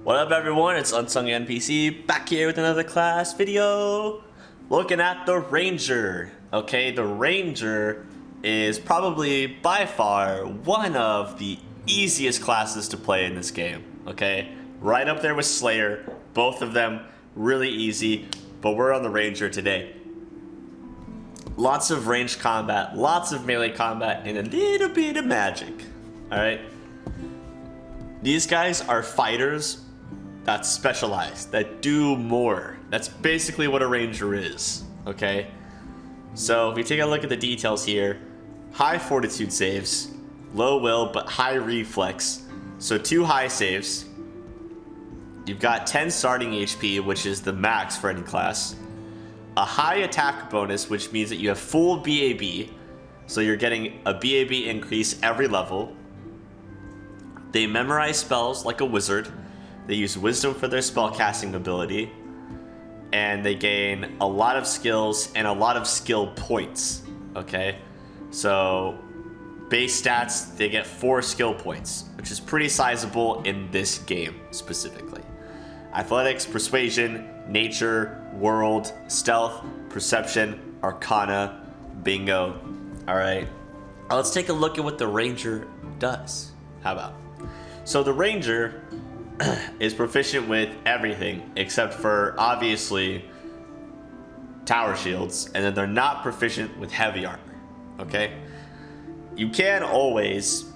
What up everyone, it's Unsung NPC back here with another class video looking at the Ranger. Okay, the Ranger is probably by far one of the easiest classes to play in this game. Okay, right up there with Slayer, both of them really easy, but we're on the Ranger today. Lots of ranged combat, lots of melee combat, and a little bit of magic. Alright, these guys are fighters that's specialized, that do more. That's basically what a Ranger is, okay? So if we take a look at the details here, high fortitude saves, low will but high reflex, so 2 high saves. You've got 10 starting HP, which is the max for any class. A high attack bonus, which means that you have full BAB, so you're getting a BAB increase every level. They memorize spells like a wizard. They use wisdom for their spellcasting ability, and they gain a lot of skills and a lot of skill points. Okay, so base stats, they get 4 skill points, which is pretty sizable in this game specifically. Athletics, persuasion, nature, world, stealth, perception, arcana, bingo. All right, let's take a look at what the Ranger does. How about? So the Ranger is proficient with everything except for obviously tower shields, and then they're not proficient with heavy armor. Okay, you can always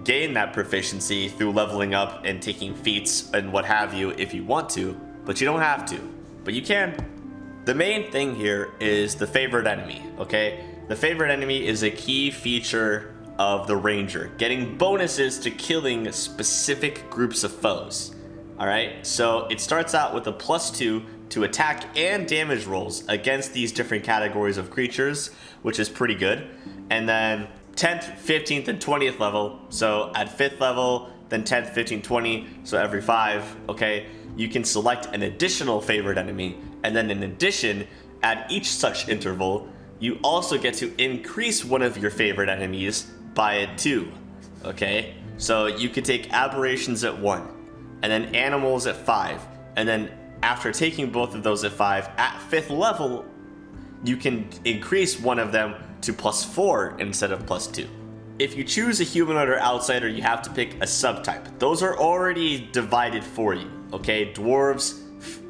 gain that proficiency through leveling up and taking feats and what have you if you want to, but you don't have to, but you can. The main thing here is the favorite enemy. Okay, the favorite enemy is a key feature of the Ranger, getting bonuses to killing specific groups of foes. Alright, so it starts out with a +2 to attack and damage rolls against these different categories of creatures, which is pretty good. And then 10th, 15th, and 20th level, so at 5th level, then 10th, 15th, 20, so every 5, okay, you can select an additional favorite enemy, and then in addition, at each such interval, you also get to increase one of your favorite enemies by a 2, okay? So you could take aberrations at 1, and then animals at 5, and then after taking both of those at 5, at 5th level, you can increase one of them to +4 instead of +2. If you choose a humanoid or outsider, you have to pick a subtype. Those are already divided for you, okay? Dwarves,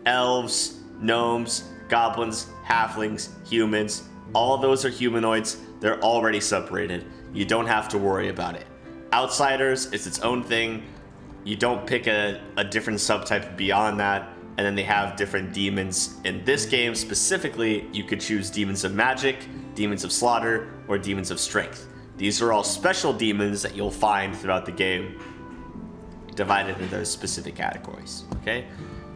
elves, gnomes, goblins, halflings, humans, all those are humanoids. They're already separated. You don't have to worry about it. Outsiders, it's its own thing. You don't pick a different subtype beyond that, and then they have different demons. In this game specifically, you could choose demons of magic, demons of slaughter, or demons of strength. These are all special demons that you'll find throughout the game, divided into those specific categories, okay?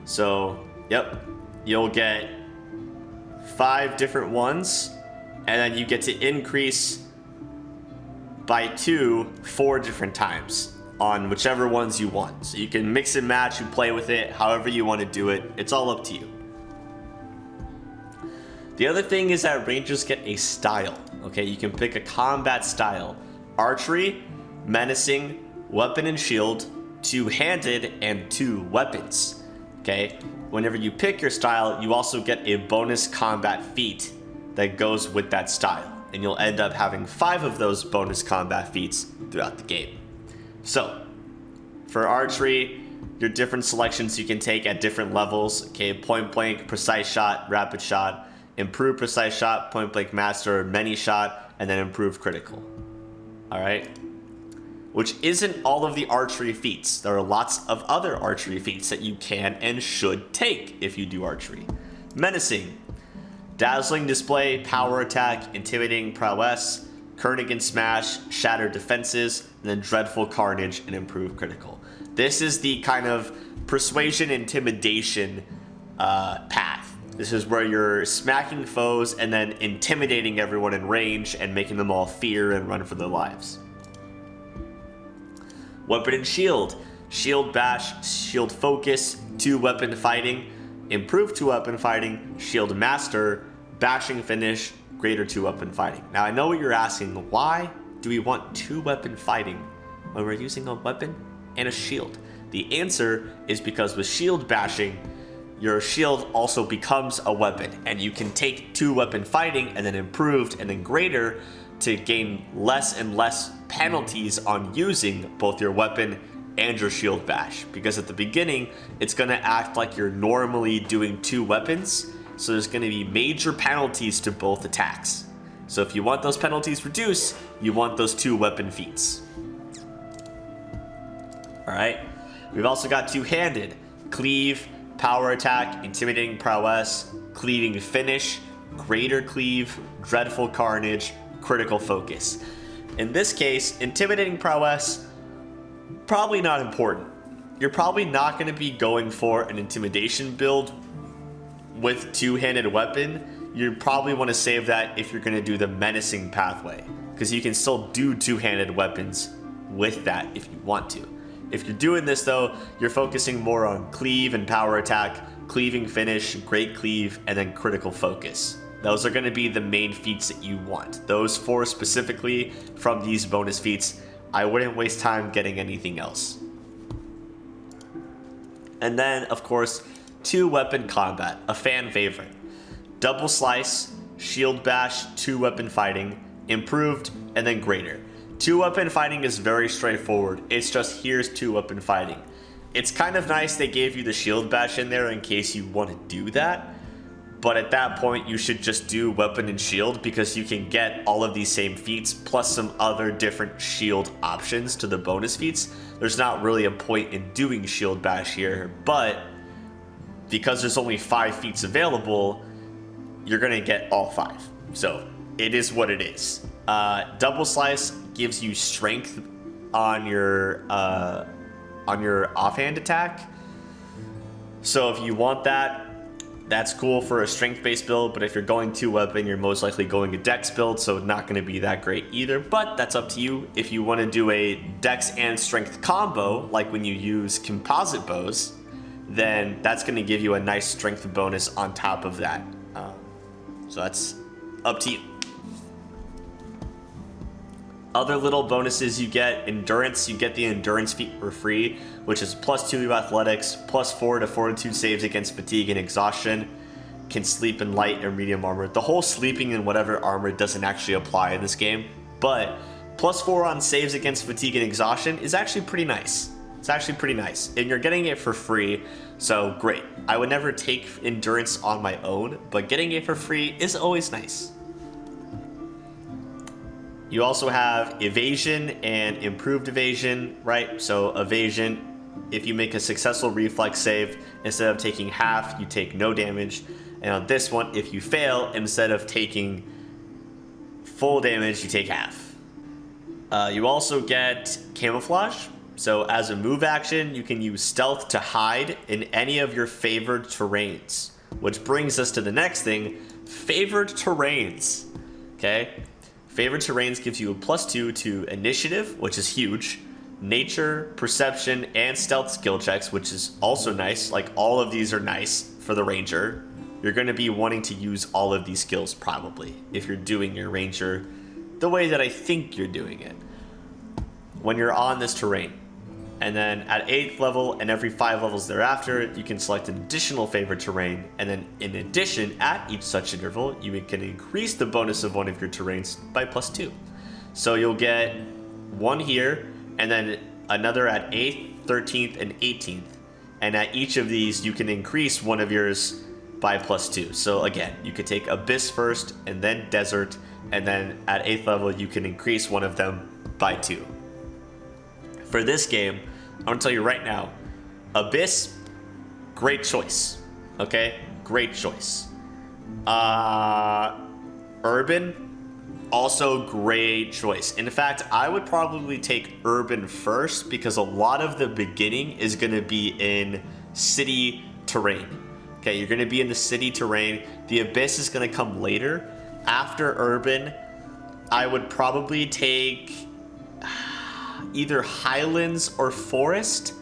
So, yep, you'll get 5 different ones, and then you get to increase by 2 4 different times on whichever ones you want. So you can mix and match and play with it however you want to do it. It's all up to you. The other thing is that Rangers get a style. Okay, you can pick a combat style: archery, menacing, weapon and shield, 2-handed, and 2 weapons. Okay, whenever you pick your style, you also get a bonus combat feat that goes with that style, and you'll end up having 5 of those bonus combat feats throughout the game. So, for archery, your different selections you can take at different levels. Okay, point blank, precise shot, rapid shot, improved precise shot, point blank master, many shot, and then improved critical. Alright? Which isn't all of the archery feats. There are lots of other archery feats that you can and should take if you do archery. Menacing: dazzling display, power attack, intimidating prowess, Kernigan smash, shattered defenses, and then dreadful carnage and improved critical. This is the kind of persuasion intimidation path. This is where you're smacking foes and then intimidating everyone in range and making them all fear and run for their lives. Weapon and shield: shield bash, shield focus, 2-weapon fighting, improved 2-weapon fighting, shield master, bashing finish, greater 2-weapon fighting. Now I know what you're asking, why do we want 2-weapon fighting when we're using a weapon and a shield? The answer is because with shield bashing, your shield also becomes a weapon, and you can take 2-weapon fighting and then improved and then greater to gain less and less penalties on using both your weapon and your shield bash. Because at the beginning, it's going to act like you're normally doing 2 weapons, so there's going to be major penalties to both attacks. So if you want those penalties reduced, you want those 2-weapon feats. Alright, we've also got two-handed, cleave, power attack, intimidating prowess, cleaving finish, greater cleave, dreadful carnage, critical focus. In this case, intimidating prowess, probably not important. You're probably not going to be going for an intimidation build with two-handed weapon. You probably want to save that if you're going to do the menacing pathway, because you can still do two-handed weapons with that if you want to. If you're doing this though, you're focusing more on cleave and power attack, cleaving finish, great cleave, and then critical focus. Those are going to be the main feats that you want. Those 4 specifically from these bonus feats. I wouldn't waste time getting anything else. And then, of course, 2-weapon combat, a fan favorite. Double slice, shield bash, 2-weapon fighting, improved, and then greater. 2-weapon fighting is very straightforward. It's just here's 2-weapon fighting. It's kind of nice they gave you the shield bash in there in case you want to do that. But at that point, you should just do weapon and shield, because you can get all of these same feats plus some other different shield options to the bonus feats. There's not really a point in doing shield bash here, but because there's only 5 feats available, you're going to get all 5. So it is what it is. Double slice gives you strength on your offhand attack. So if you want that, that's cool for a strength-based build, but if you're going 2-weapon, you're most likely going a dex build, so not going to be that great either, but that's up to you. If you want to do a dex and strength combo, like when you use composite bows, then that's going to give you a nice strength bonus on top of that. So that's up to you. Other little bonuses you get, endurance, you get the endurance feat for free, which is +2 to athletics, +4 to fortitude saves against fatigue and exhaustion, can sleep in light or medium armor. The whole sleeping in whatever armor doesn't actually apply in this game, but +4 on saves against fatigue and exhaustion is actually pretty nice. It's actually pretty nice, and you're getting it for free, so great. I would never take endurance on my own, but getting it for free is always nice. You also have evasion and improved evasion, right? So evasion, if you make a successful reflex save, instead of taking half, you take no damage. And on this one, if you fail, instead of taking full damage, you take half. You also get camouflage. So as a move action, you can use stealth to hide in any of your favored terrains. Which brings us to the next thing, favored terrains, okay? Favored terrains gives you a +2 to initiative, which is huge, nature, perception, and stealth skill checks, which is also nice. Like, all of these are nice for the ranger. You're going to be wanting to use all of these skills probably if you're doing your ranger the way that I think you're doing it when you're on this terrain. And then at 8th level and every 5 levels thereafter, you can select an additional favorite terrain. And then in addition, at each such interval, you can increase the bonus of one of your terrains by +2. So you'll get one here, and then another at 8th, 13th, and 18th. And at each of these, you can increase one of yours by +2. So again, you could take Abyss first, and then Desert, and then at 8th level, you can increase one of them by 2. For this game, I'm going to tell you right now, Abyss, great choice, okay? Great choice. Urban, also great choice. In fact, I would probably take Urban first because a lot of the beginning is going to be in city terrain. Okay, you're going to be in the city terrain. The Abyss is going to come later. After Urban, I would probably take either Highlands or Forest.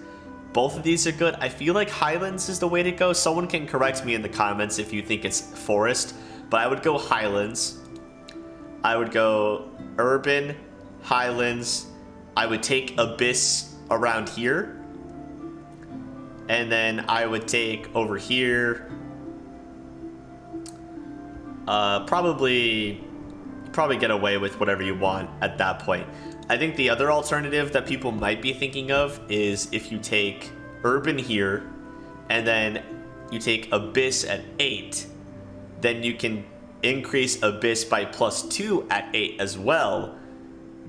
Both of these are good. I feel like Highlands is the way to go. Someone can correct me in the comments if you think it's Forest, but I would go Highlands. I would go Urban, Highlands. I would take Abyss around here. And then I would take over here, probably get away with whatever you want at that point. I think the other alternative that people might be thinking of is if you take Urban here, and then you take Abyss at 8, then you can increase Abyss by +2 at 8 as well,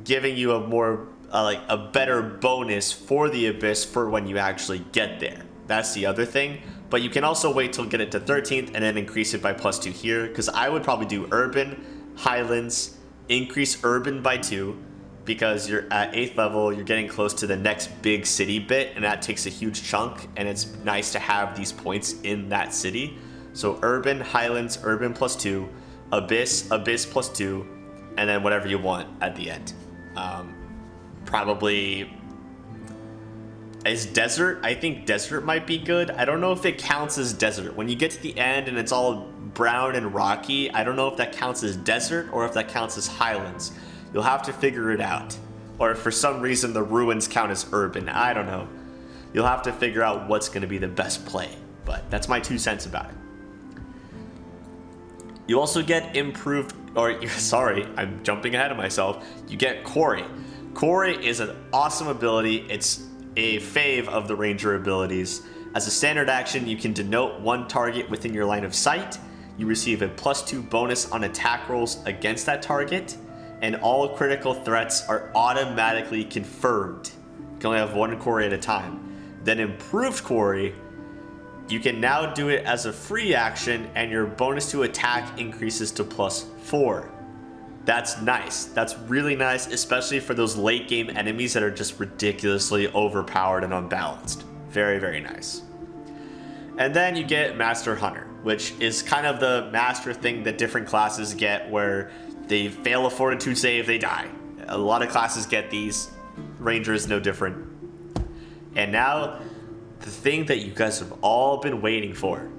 giving you a more like a better bonus for the Abyss for when you actually get there. That's the other thing. But you can also wait till get it to 13th and then increase it by +2 here, because I would probably do Urban, Highlands, increase Urban by 2, because you're at 8th level, you're getting close to the next big city bit, and that takes a huge chunk, and it's nice to have these points in that city. So Urban, Highlands, Urban +2, Abyss, Abyss +2, and then whatever you want at the end. Probably is Desert. I think Desert might be good. I don't know if it counts as Desert. When you get to the end and it's all brown and rocky, I don't know if that counts as Desert or if that counts as Highlands. You'll have to figure it out. Or if for some reason the ruins count as Urban. I don't know. You'll have to figure out what's going to be the best play. But that's my 2 cents about it. You also get improved, or sorry, I'm jumping ahead of myself. You get Quarry. Quarry is an awesome ability. It's a fave of the Ranger abilities. As a standard action, you can denote one target within your line of sight. You receive a +2 bonus on attack rolls against that target, and all critical threats are automatically confirmed. You can only have one Quarry at a time. Then Improved Quarry, you can now do it as a free action, and your bonus to attack increases to +4. That's nice. That's really nice, especially for those late game enemies that are just ridiculously overpowered and unbalanced. Very, very nice. And then you get Master Hunter, which is kind of the master thing that different classes get, where they fail a fortitude save, they die. A lot of classes get these. Ranger is no different. And now, the thing that you guys have all been waiting for.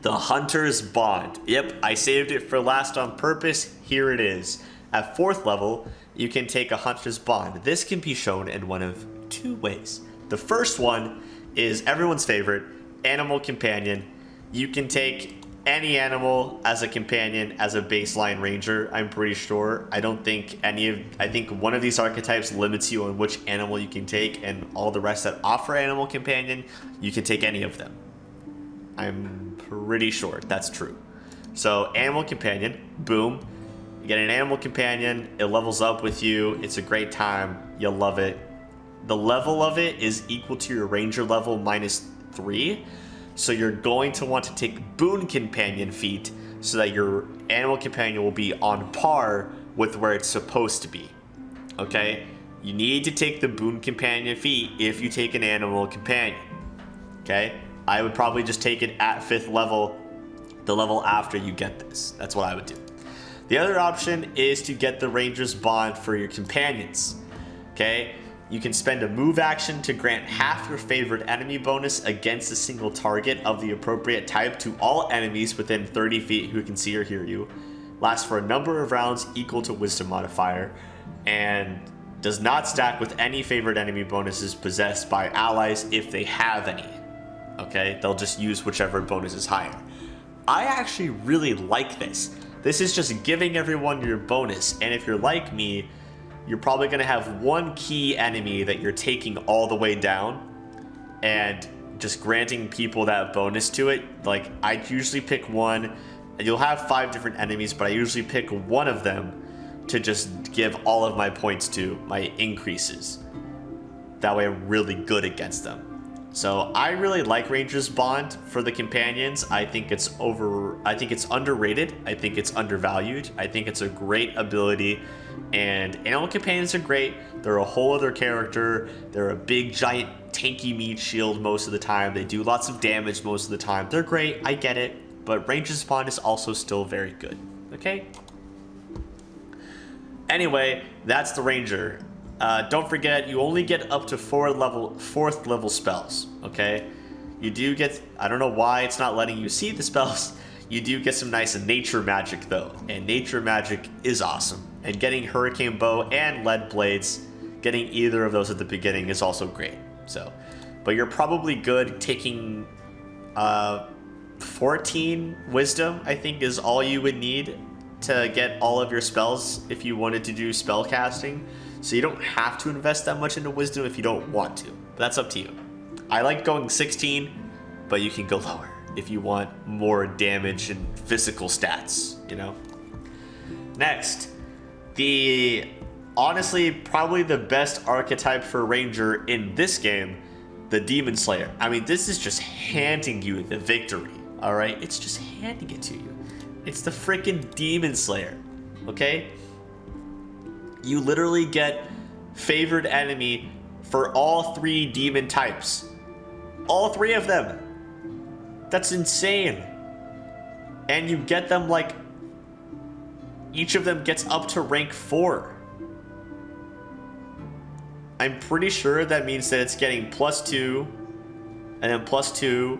The Hunter's Bond. Yep, I saved it for last on purpose. Here it is. At 4th level, you can take a Hunter's Bond. This can be shown in one of 2 ways. The first one is everyone's favorite, Animal Companion. You can take any animal as a companion as a baseline Ranger, I'm pretty sure. I think one of these archetypes limits you on which animal you can take, and all the rest that offer Animal Companion, you can take any of them. I'm pretty sure that's true. So Animal Companion, boom. You get an Animal Companion, it levels up with you, it's a great time, you'll love it. The level of it is equal to your Ranger level -3, so you're going to want to take Boon Companion feat so that your Animal Companion will be on par with where it's supposed to be. Okay? You need to take the Boon Companion feat if you take an Animal Companion. Okay? I would probably just take it at 5th level, the level after you get this. That's what I would do. The other option is to get the Ranger's Bond for your companions. Okay? You can spend a move action to grant half your favorite enemy bonus against a single target of the appropriate type to all enemies within 30 feet who can see or hear you. Lasts for a number of rounds equal to Wisdom modifier, and does not stack with any favorite enemy bonuses possessed by allies if they have any. Okay, they'll just use whichever bonus is higher. I actually really like this. This is just giving everyone your bonus, and if you're like me, you're probably going to have one key enemy that you're taking all the way down and just granting people that bonus to it. Like, I usually pick one, and you'll have 5 different enemies, but I usually pick one of them to just give all of my points to, my increases. That way I'm really good against them. So I really like Ranger's Bond for the companions. I think it's underrated. I think it's undervalued. I think it's a great ability. And Animal Companions are great. They're a whole other character. They're a big, giant, tanky meat shield most of the time. They do lots of damage most of the time. They're great, I get it. But Ranger's Bond is also still very good. Okay? Anyway, that's the Ranger. Don't forget, you only get up to 4th level spells, okay? You do get, I don't know why it's not letting you see the spells. You do get some nice nature magic though, and nature magic is awesome. And getting Hurricane Bow and Lead Blades, getting either of those at the beginning is also great. So but you're probably good taking 14 wisdom, I think, is all you would need to get all of your spells if you wanted to do spell casting. So you don't have to invest that much into wisdom if you don't want to. But that's up to you. I like going 16, but you can go lower if you want more damage and physical stats, you know? Next, honestly, probably the best archetype for Ranger in this game, the Demon Slayer. I mean, this is just handing you the victory, all right? It's just handing it to you. It's the freaking Demon Slayer, okay? You literally get favored enemy for all 3 demon types. All 3 of them. That's insane. And you get them like, each of them gets up to rank 4. I'm pretty sure that means that it's getting +2, and then +2,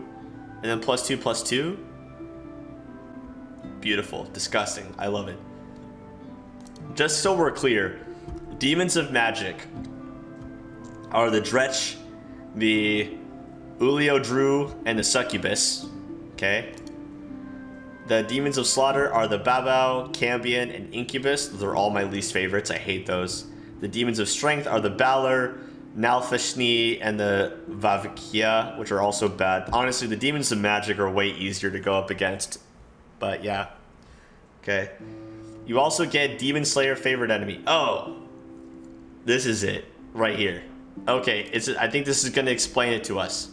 and then +2, +2. Beautiful. Disgusting. I love it. Just so we're clear, Demons of Magic are the Dretch, the Uliodru, and the Succubus. Okay? The Demons of Slaughter are the Babao, Cambion, and Incubus. Those are all my least favorites. I hate those. The Demons of Strength are the Balor, Nalfashni, and the Vavikia, which are also bad. Honestly, the Demons of Magic are way easier to go up against. But yeah. Okay. You also get Demon Slayer favorite enemy. Oh. This is it. Right here. Okay. I think this is going to explain it to us.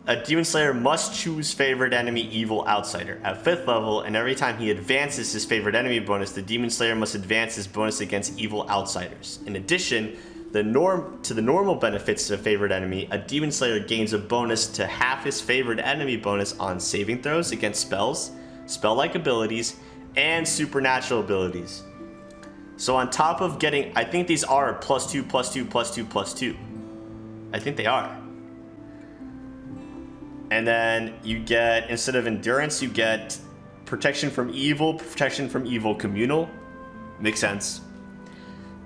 A Demon Slayer must choose favorite enemy evil outsider at 5th level, and every time he advances his favorite enemy bonus, the Demon Slayer must advance his bonus against evil outsiders. In addition, to the normal benefits of favorite enemy, a Demon Slayer gains a bonus to half his favorite enemy bonus on saving throws against spells, spell-like abilities, and supernatural abilities. So on top of getting, I think these are +2, +2, +2, +2. I think they are. And then you get, instead of endurance, you get protection from evil communal. Makes sense.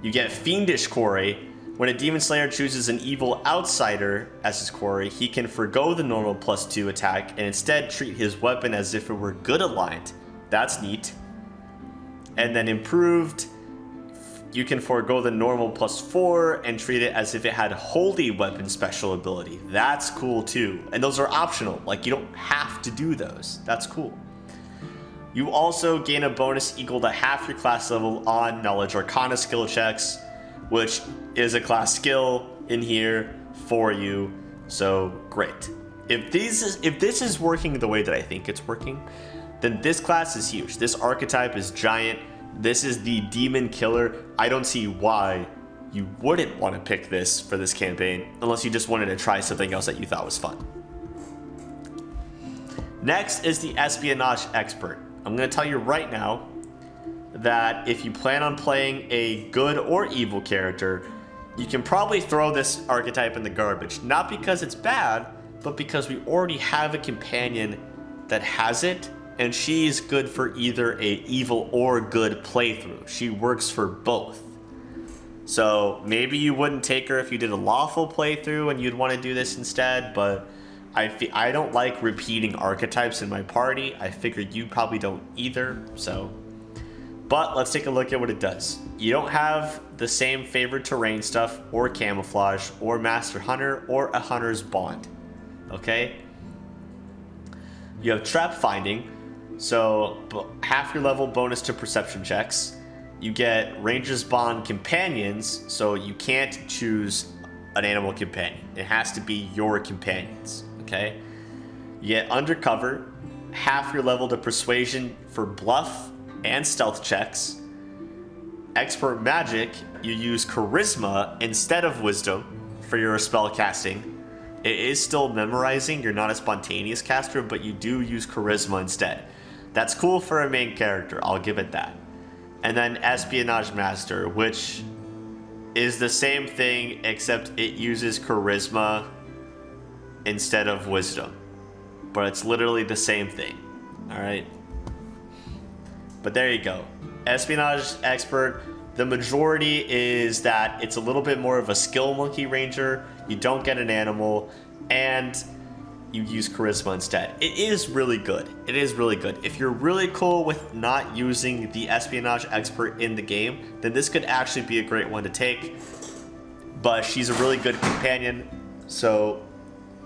You get fiendish quarry. When a Demon Slayer chooses an evil outsider as his quarry, he can forgo the normal +2 attack and instead treat his weapon as if it were good aligned. That's neat. And then improved, you can forego the normal +4 and treat it as if it had holy weapon special ability. That's cool too. And those are optional. Like, you don't have to do those. That's cool. You also gain a bonus equal to half your class level on Knowledge Arcana skill checks, which is a class skill in here for you. So great. If this is working the way that I think it's working, then this class is huge. This archetype is giant. This is the demon killer. I don't see why you wouldn't want to pick this for this campaign unless you just wanted to try something else that you thought was fun. Next is the Espionage Expert. I'm going to tell you right now that if you plan on playing a good or evil character, you can probably throw this archetype in the garbage. Not because it's bad, but because we already have a companion that has it, and she's good for either a evil or good playthrough. She works for both. So maybe you wouldn't take her if you did a lawful playthrough and you'd want to do this instead, but I don't like repeating archetypes in my party. I figured you probably don't either, so. But let's take a look at what it does. You don't have the same favored terrain stuff or camouflage or master hunter or a hunter's bond, okay? You have trap finding, so half your level bonus to perception checks. You get Ranger's Bond companions, so you can't choose an animal companion. It has to be your companions, okay? You get Undercover, half your level to persuasion for bluff and stealth checks. Expert Magic, you use Charisma instead of Wisdom for your spell casting. It is still memorizing, you're not a spontaneous caster, but you do use Charisma instead. That's cool for a main character, I'll give it that. And then Espionage Master, which is the same thing except it uses Charisma instead of Wisdom. But it's literally the same thing, alright? But there you go. Espionage Expert, The majority is that it's a little bit more of a skill monkey ranger. You don't get an animal, and you use charisma instead. It is really good. It is really good. If you're really cool with not using the Espionage Expert in the game, then this could actually be a great one to take. But she's a really good companion, so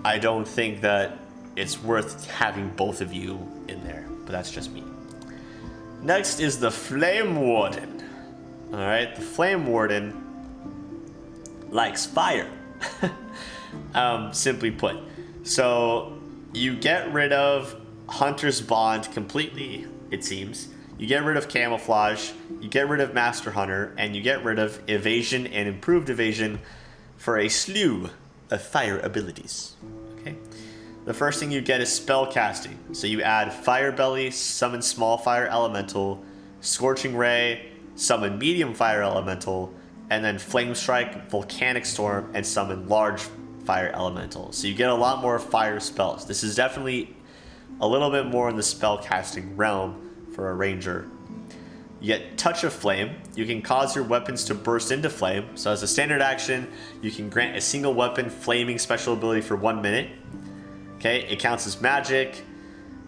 I don't think that it's worth having both of you in there. But that's just me. Next is the Flame Warden. Alright, the Flame Warden likes fire. Simply put. So you get rid of Hunter's Bond completely, it seems. You get rid of Camouflage, you get rid of Master Hunter, and you get rid of Evasion and Improved Evasion for a slew of fire abilities. Okay. The first thing you get is spell casting. So you add Fire Belly, summon Small Fire Elemental, Scorching Ray, summon Medium Fire Elemental, and then Flame Strike, Volcanic Storm, and summon Large Fire Elemental. So you get a lot more fire spells. This is definitely a little bit more in the spell casting realm for a ranger. You get Touch of Flame. You can cause your weapons to burst into flame. So as a standard action, you can grant a single weapon flaming special ability for 1 minute. Okay, it counts as magic.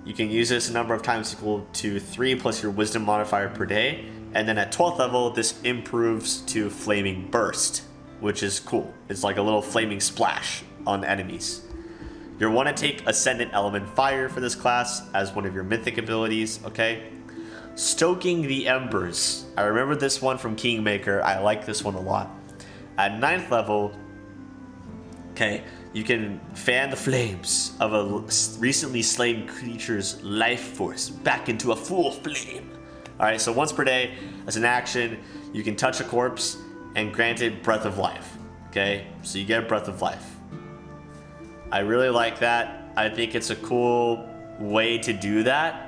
You can use this a number of times equal to 3 plus your wisdom modifier per day. And then at 12th level, this improves to Flaming Burst, which is cool. It's like a little flaming splash on enemies. You'll want to take Ascendant Element Fire for this class as one of your mythic abilities, okay? Stoking the Embers. I remember this one from Kingmaker. I like this one a lot. At 9th level, okay, you can fan the flames of a recently slain creature's life force back into a full flame. Alright, so once per day, as an action, you can touch a corpse and grant it Breath of Life. Okay, so you get Breath of Life. I really like that. I think it's a cool way to do that.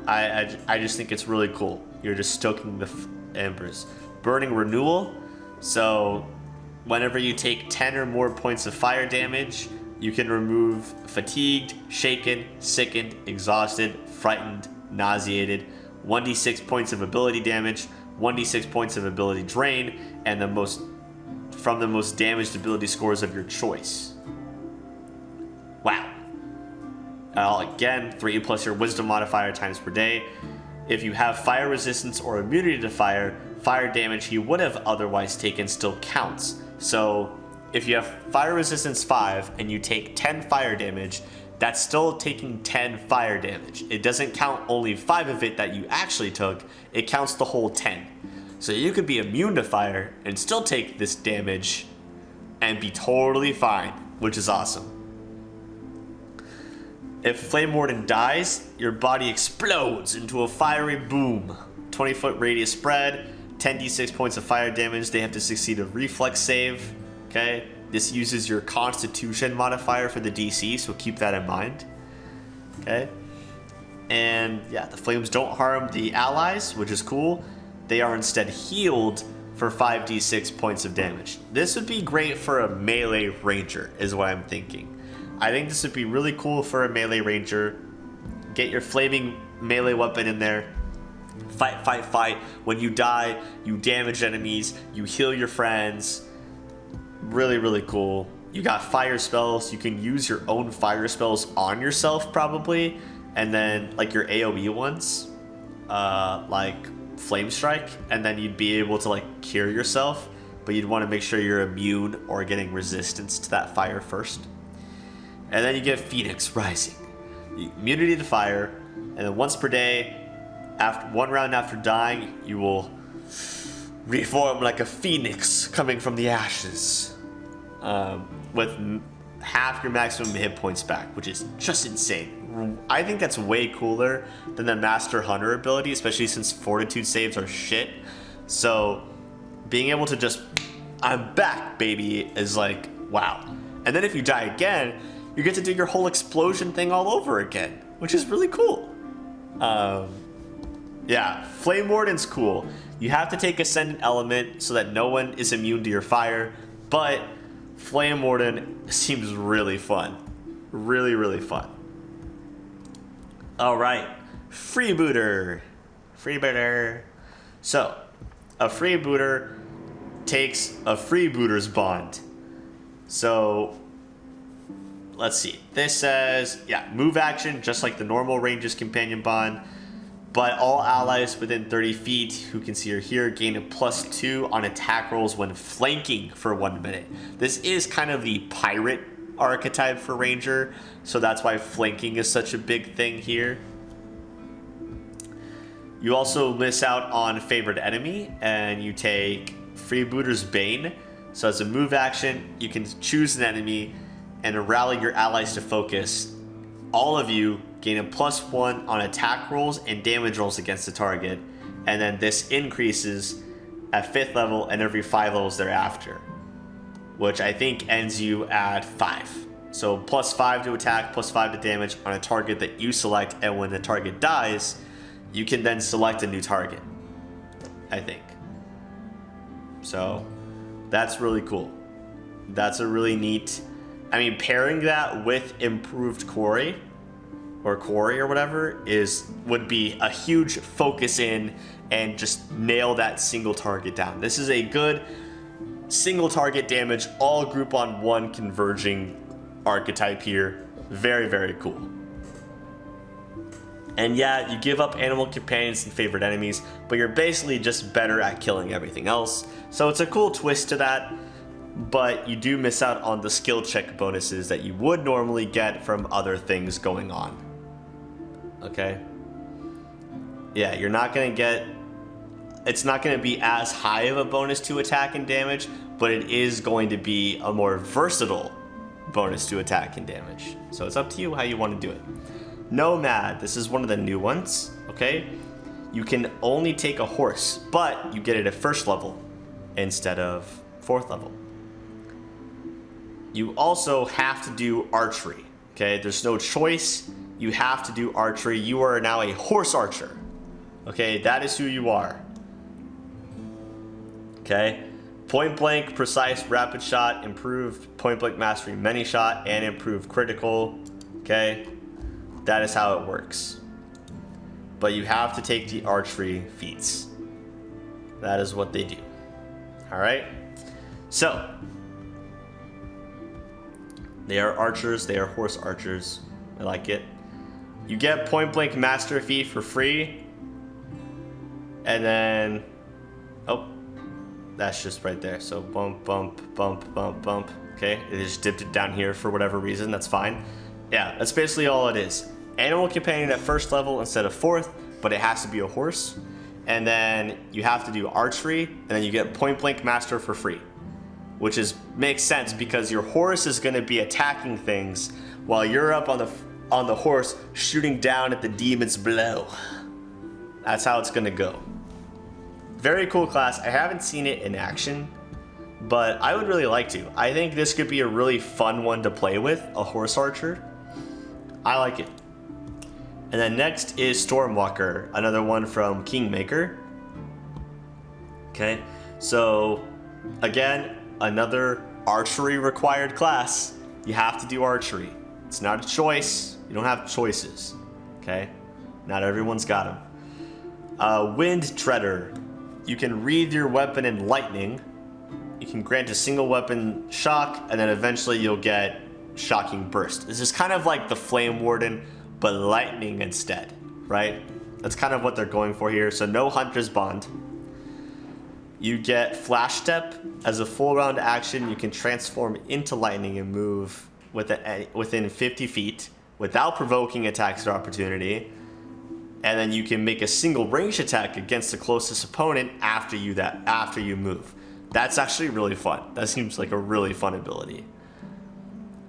I just think it's really cool. You're just stoking the embers. Burning Renewal. So whenever you take 10 or more points of fire damage, you can remove fatigued, shaken, sickened, exhausted, frightened, nauseated, 1d6 points of ability damage, 1d6 points of ability drain, and from the most damaged ability scores of your choice. Wow. Again, 3 plus your wisdom modifier times per day. If you have fire resistance or immunity to fire, fire damage you would have otherwise taken still counts. So if you have fire resistance 5 and you take 10 fire damage, that's still taking 10 fire damage. It doesn't count only 5 of it that you actually took, it counts the whole 10. So you could be immune to fire and still take this damage and be totally fine, which is awesome. If Flame Warden dies, your body explodes into a fiery boom. 20-foot radius spread, 10d6 points of fire damage. They have to succeed a reflex save. Okay, this uses your Constitution modifier for the DC, so keep that in mind. Okay, and yeah, the flames don't harm the allies, which is cool. They are instead healed for 5d6 points of damage. This would be great for a melee ranger, is what I'm thinking. I think this would be really cool for a melee ranger. Get your flaming melee weapon in there. Fight, fight, fight. When you die, you damage enemies, you heal your friends. Really, really cool. You got fire spells. You can use your own fire spells on yourself probably. And then like your AoE ones, like Flame Strike. And then you'd be able to like cure yourself. But you'd want to make sure you're immune or getting resistance to that fire first. And then you get Phoenix Rising. Immunity to fire. And then once per day, after 1 round after dying, you will reform like a phoenix coming from the ashes. With half your maximum hit points back, which is just insane. I think that's way cooler than the Master Hunter ability, especially since fortitude saves are shit. So being able to just, I'm back, baby, is like, wow. And then if you die again, you get to do your whole explosion thing all over again, which is really cool. Yeah, Flame Warden's cool. You have to take Ascendant Element so that no one is immune to your fire, but Flame Warden seems really fun. Really, really fun. Alright, Freebooter. Freebooter. So, a freebooter takes a freebooter's bond. So let's see. This says, yeah, move action, just like the normal ranger's companion bond. But all allies within 30 feet who can see or hear gain a +2 on attack rolls when flanking for 1 minute. This is kind of the pirate archetype for ranger, so that's why flanking is such a big thing here. You also miss out on favored enemy, and you take Freebooter's Bane. So as a move action, you can choose an enemy and rally your allies to focus. All of you gain a +1 on attack rolls and damage rolls against the target, and then this increases at 5th level and every 5 levels thereafter, which I think ends you at 5. So +5 to attack, +5 to damage on a target that you select, and when the target dies, you can then select a new target, I think. So that's really cool. That's a really neat, I mean, pairing that with improved quarry or whatever would be a huge focus in and just nail that single target down. This is a good single target damage, all group on one converging archetype here. Very, very cool. And yeah, you give up animal companions and favorite enemies, but you're basically just better at killing everything else. So it's a cool twist to that, but you do miss out on the skill check bonuses that you would normally get from other things going on. Okay? Yeah, you're not gonna get, it's not gonna be as high of a bonus to attack and damage, but it is going to be a more versatile bonus to attack and damage. So it's up to you how you want to do it. Nomad, this is one of the new ones, okay? You can only take a horse, but you get it at 1st level instead of 4th level. You also have to do archery, okay? There's no choice. You have to do archery. You are now a horse archer, okay? That is who you are, okay? Point blank, precise, rapid shot, improved point blank mastery, many shot, and improved critical, okay? That is how it works. But you have to take the archery feats. That is what they do. All right? So, they are archers. They are horse archers. I like it. You get point blank master feat for free. And then, oh, that's just right there. So bump, bump, bump, bump, bump. Okay, it just dipped it down here for whatever reason. That's fine. Yeah, that's basically all it is. Animal companion at 1st level instead of 4th, but it has to be a horse. And then you have to do archery, and then you get point blank master for free, which makes sense because your horse is going to be attacking things while you're up on the horse shooting down at the demons below. That's how it's going to go. Very cool class. I haven't seen it in action, but I would really like to. I think this could be a really fun one to play with, a horse archer. I like it. And then next is Stormwalker, another one from Kingmaker. Okay, so again, another archery required class. You have to do archery. It's not a choice. You don't have choices. Okay, not everyone's got them. Wind Treader. You can wreathe your weapon in lightning. You can grant a single weapon shock, and then eventually you'll get shocking burst. This is kind of like the Flame Warden, but lightning instead, right? That's kind of what they're going for here. So no Hunter's Bond. You get Flash Step. As a full round action, you can transform into lightning and move within 50 feet without provoking attacks or opportunity. And then you can make a single range attack against the closest opponent after you move. That's actually really fun. That seems like a really fun ability.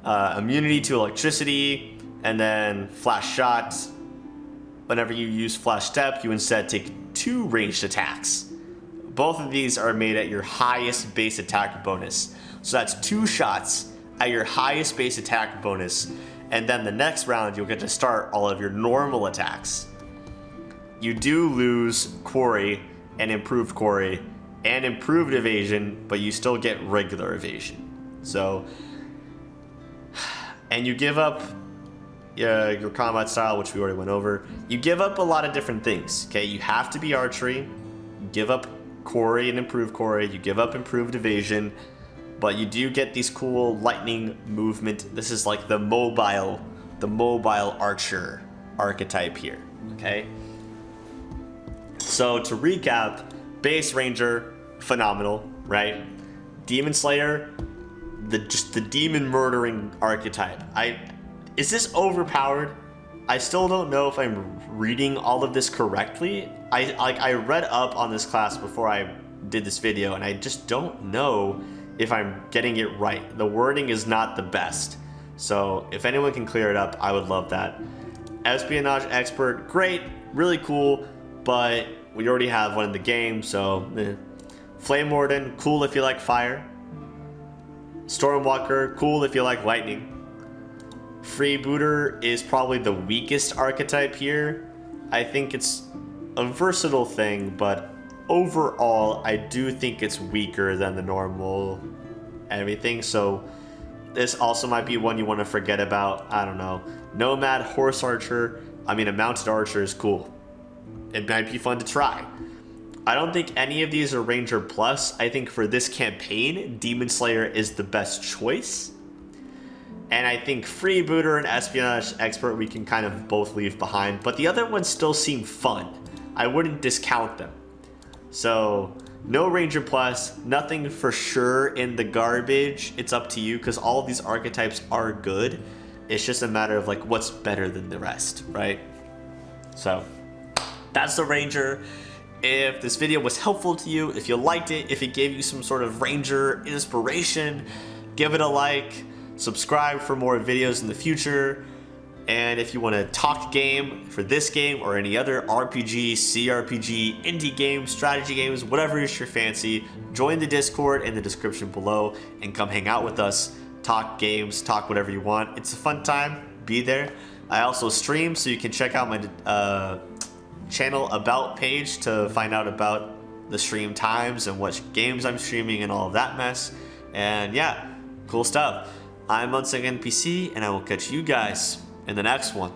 Immunity to electricity, and then flash shots. Whenever you use flash step, you instead take 2 ranged attacks. Both of these are made at your highest base attack bonus. So that's 2 shots at your highest base attack bonus, and then the next round you'll get to start all of your normal attacks. You do lose quarry and improved evasion, but you still get regular evasion. So, and you give up your combat style, which we already went over. You give up a lot of different things, okay? You have to be archery. You give up Quarry and improved Quarry. You give up improved evasion, but you do get these cool lightning movement. This is like the mobile archer archetype here, okay? So to recap, base ranger, phenomenal, right? Demon Slayer, just the demon murdering archetype. Is this overpowered? I still don't know if I'm reading all of this correctly. I read up on this class before I did this video, and I just don't know if I'm getting it right. The wording is not the best. So if anyone can clear it up, I would love that. Espionage Expert, great, really cool, but we already have one in the game, so Flame Warden, cool if you like fire. Stormwalker, cool if you like lightning. Freebooter is probably the weakest archetype here. I think it's a versatile thing, but overall, I do think it's weaker than the normal everything, so this also might be one you want to forget about. I don't know. Nomad, Horse Archer, a Mounted Archer is cool. It might be fun to try. I don't think any of these are Ranger Plus. I think for this campaign, Demon Slayer is the best choice. And I think Freebooter and Espionage Expert we can kind of both leave behind, but the other ones still seem fun. I wouldn't discount them. So, no Ranger Plus, nothing for sure in the garbage. It's up to you, because all of these archetypes are good. It's just a matter of like what's better than the rest, right? So, that's the Ranger. If this video was helpful to you, if you liked it, if it gave you some sort of Ranger inspiration, give it a like, subscribe for more videos in the future, and if you want to talk game for this game or any other RPG, CRPG, indie games, strategy games, whatever is your fancy, join the Discord in the description below and come hang out with us, talk games, talk whatever you want. It's a fun time, be there. I also stream, so you can check out my channel about page to find out about the stream times and what games I'm streaming and all of that mess. And yeah, cool stuff. I'm Unsung NPC, and I will catch you guys in the next one.